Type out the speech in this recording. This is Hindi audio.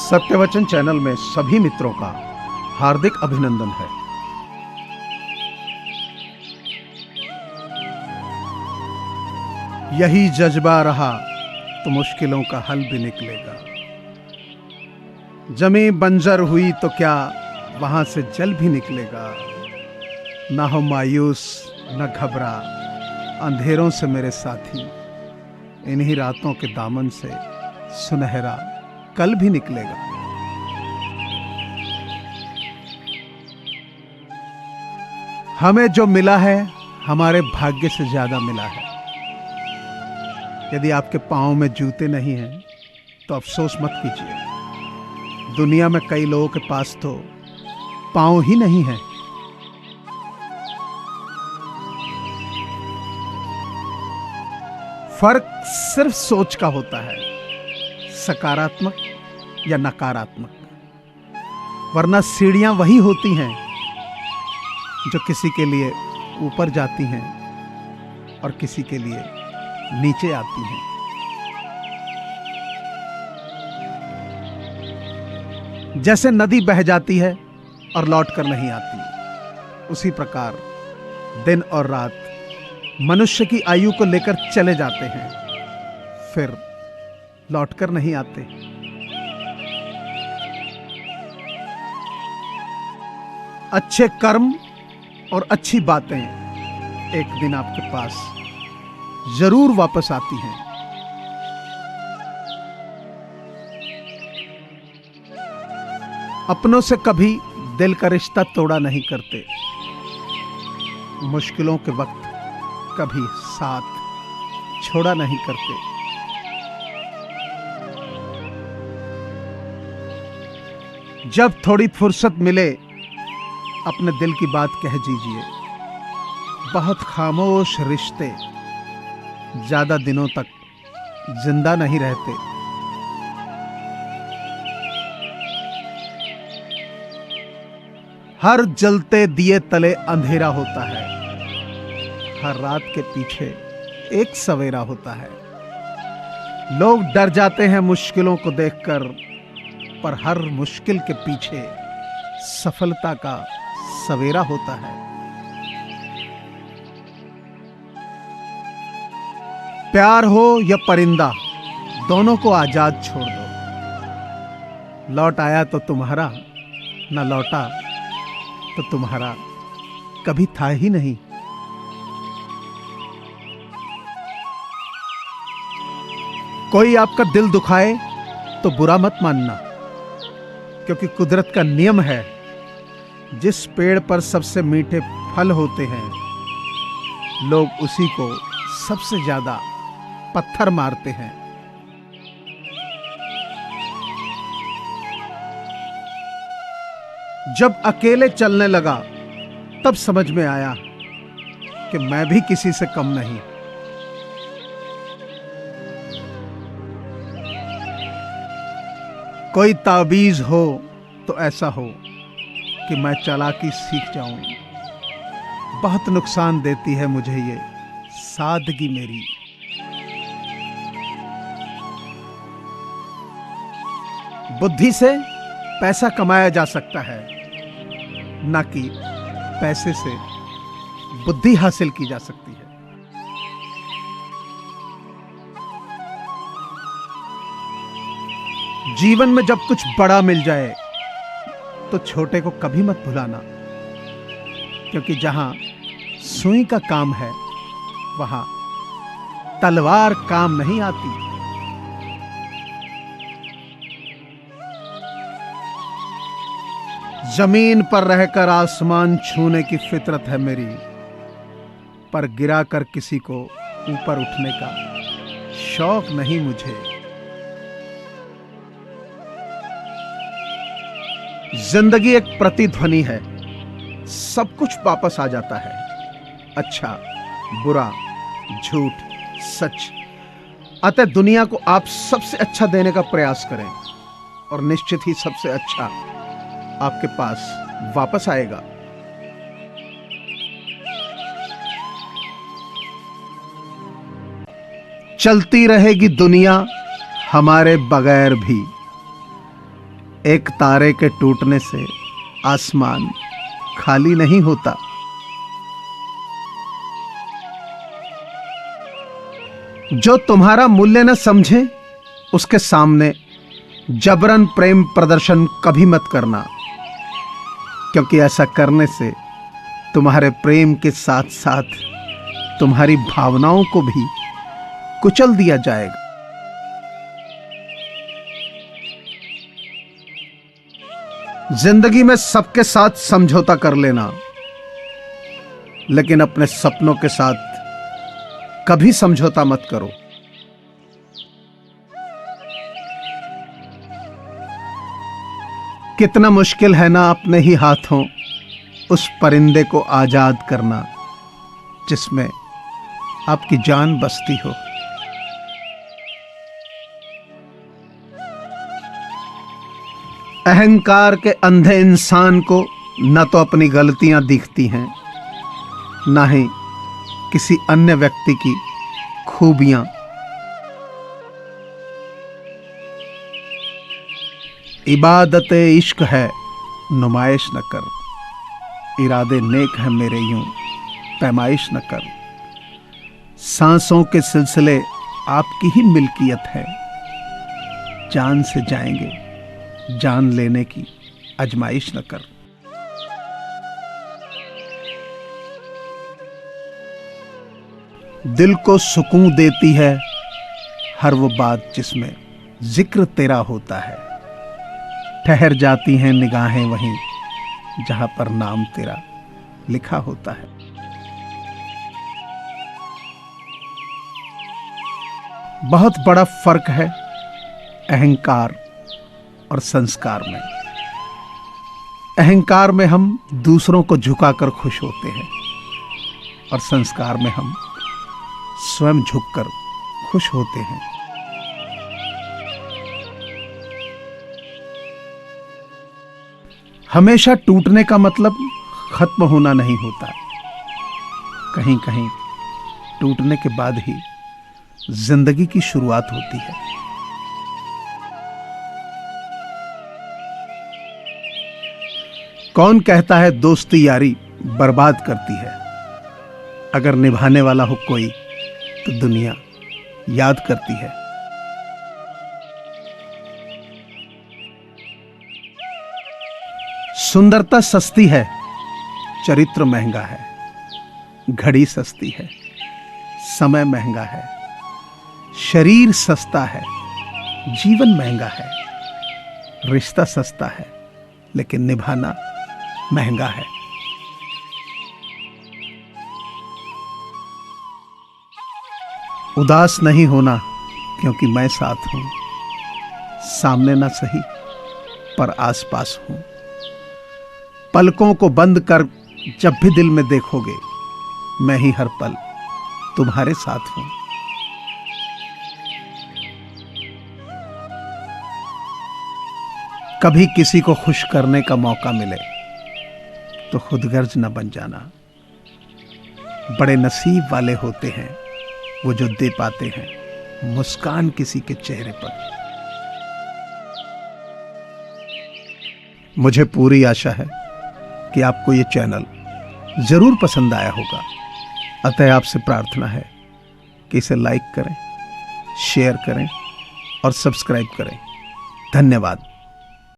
सत्यवचन चैनल में सभी मित्रों का हार्दिक अभिनंदन है। यही जज्बा रहा तो मुश्किलों का हल भी निकलेगा। जमीन बंजर हुई तो क्या वहां से जल भी निकलेगा। ना हो मायूस न घबरा, अंधेरों से मेरे साथी, इन्हीं रातों के दामन से सुनहरा कल भी निकलेगा। हमें जो मिला है हमारे भाग्य से ज्यादा मिला है। यदि आपके पांव में जूते नहीं हैं तो अफसोस मत कीजिए। दुनिया में कई लोगों के पास तो पांव ही नहीं है। फर्क सिर्फ सोच का होता है, सकारात्मक या नकारात्मक। वरना सीढ़ियां वही होती हैं जो किसी के लिए ऊपर जाती हैं और किसी के लिए नीचे आती हैं। जैसे नदी बह जाती है और लौट कर नहीं आती, उसी प्रकार दिन और रात मनुष्य की आयु को लेकर चले जाते हैं, फिर लौटकर नहीं आते। अच्छे कर्म और अच्छी बातें एक दिन आपके पास जरूर वापस आती हैं। अपनों से कभी दिल का रिश्ता तोड़ा नहीं करते। मुश्किलों के वक्त कभी साथ छोड़ा नहीं करते। जब थोड़ी फुर्सत मिले अपने दिल की बात कह दीजिए। बहुत खामोश रिश्ते ज्यादा दिनों तक जिंदा नहीं रहते। हर जलते दिए तले अंधेरा होता है। हर रात के पीछे एक सवेरा होता है। लोग डर जाते हैं मुश्किलों को देखकर, पर हर मुश्किल के पीछे सफलता का सवेरा होता है। प्यार हो या परिंदा, दोनों को आजाद छोड़ दो। लौट आया तो तुम्हारा, न लौटा तो तुम्हारा कभी था ही नहीं। कोई आपका दिल दुखाए तो बुरा मत मानना, क्योंकि कुदरत का नियम है, जिस पेड़ पर सबसे मीठे फल होते हैं, लोग उसी को सबसे ज्यादा पत्थर मारते हैं। जब अकेले चलने लगा तब समझ में आया कि मैं भी किसी से कम नहीं। कोई ताबीज हो तो ऐसा हो कि मैं चालाकी सीख जाऊं। बहुत नुकसान देती है मुझे ये सादगी मेरी। बुद्धि से पैसा कमाया जा सकता है, ना कि पैसे से बुद्धि हासिल की जा सकती है। जीवन में जब कुछ बड़ा मिल जाए तो छोटे को कभी मत भुलाना, क्योंकि जहां सुई का काम है वहां तलवार काम नहीं आती। जमीन पर रहकर आसमान छूने की फितरत है मेरी, पर गिराकर किसी को ऊपर उठने का शौक नहीं मुझे। जिंदगी एक प्रतिध्वनि है, सब कुछ वापस आ जाता है। अच्छा, बुरा, झूठ, सच। अतः दुनिया को आप सबसे अच्छा देने का प्रयास करें और निश्चित ही सबसे अच्छा आपके पास वापस आएगा। चलती रहेगी दुनिया हमारे बगैर भी, एक तारे के टूटने से आसमान खाली नहीं होता। जो तुम्हारा मूल्य न समझे उसके सामने जबरन प्रेम प्रदर्शन कभी मत करना, क्योंकि ऐसा करने से तुम्हारे प्रेम के साथ साथ तुम्हारी भावनाओं को भी कुचल दिया जाएगा। जिंदगी में सबके साथ समझौता कर लेना, लेकिन अपने सपनों के साथ कभी समझौता मत करो। कितना मुश्किल है ना अपने ही हाथों उस परिंदे को आजाद करना जिसमें आपकी जान बसती हो। अहंकार के अंधे इंसान को न तो अपनी गलतियां दिखती हैं, न ही किसी अन्य व्यक्ति की खूबियां। इबादत इश्क है नुमाइश न कर, इरादे नेक है मेरे यूं पैमाइश न कर। सांसों के सिलसिले आपकी ही मिल्कियत है, जान से जाएंगे जान लेने की अजमाइश न कर। दिल को सुकून देती है हर वो बात जिसमें जिक्र तेरा होता है। ठहर जाती हैं निगाहें वहीं जहां पर नाम तेरा लिखा होता है। बहुत बड़ा फर्क है अहंकार और संस्कार में। अहंकार में हम दूसरों को झुकाकर खुश होते हैं और संस्कार में हम स्वयं झुककर खुश होते हैं। हमेशा टूटने का मतलब खत्म होना नहीं होता। कहीं कहीं टूटने के बाद ही जिंदगी की शुरुआत होती है। कौन कहता है दोस्ती यारी बर्बाद करती है? अगर निभाने वाला हो कोई तो दुनिया याद करती है। सुंदरता सस्ती है, चरित्र महंगा है। घड़ी सस्ती है, समय महंगा है। शरीर सस्ता है, जीवन महंगा है। रिश्ता सस्ता है, लेकिन निभाना महंगा है। उदास नहीं होना क्योंकि मैं साथ हूं, सामने ना सही पर आसपास हूं। पलकों को बंद कर जब भी दिल में देखोगे, मैं ही हर पल तुम्हारे साथ हूं। कभी किसी को खुश करने का मौका मिले तो खुदगर्ज न बन जाना। बड़े नसीब वाले होते हैं वो जो दे पाते हैं मुस्कान किसी के चेहरे पर। मुझे पूरी आशा है कि आपको ये चैनल जरूर पसंद आया होगा। अतः आपसे प्रार्थना है कि इसे लाइक करें, शेयर करें और सब्सक्राइब करें। धन्यवाद।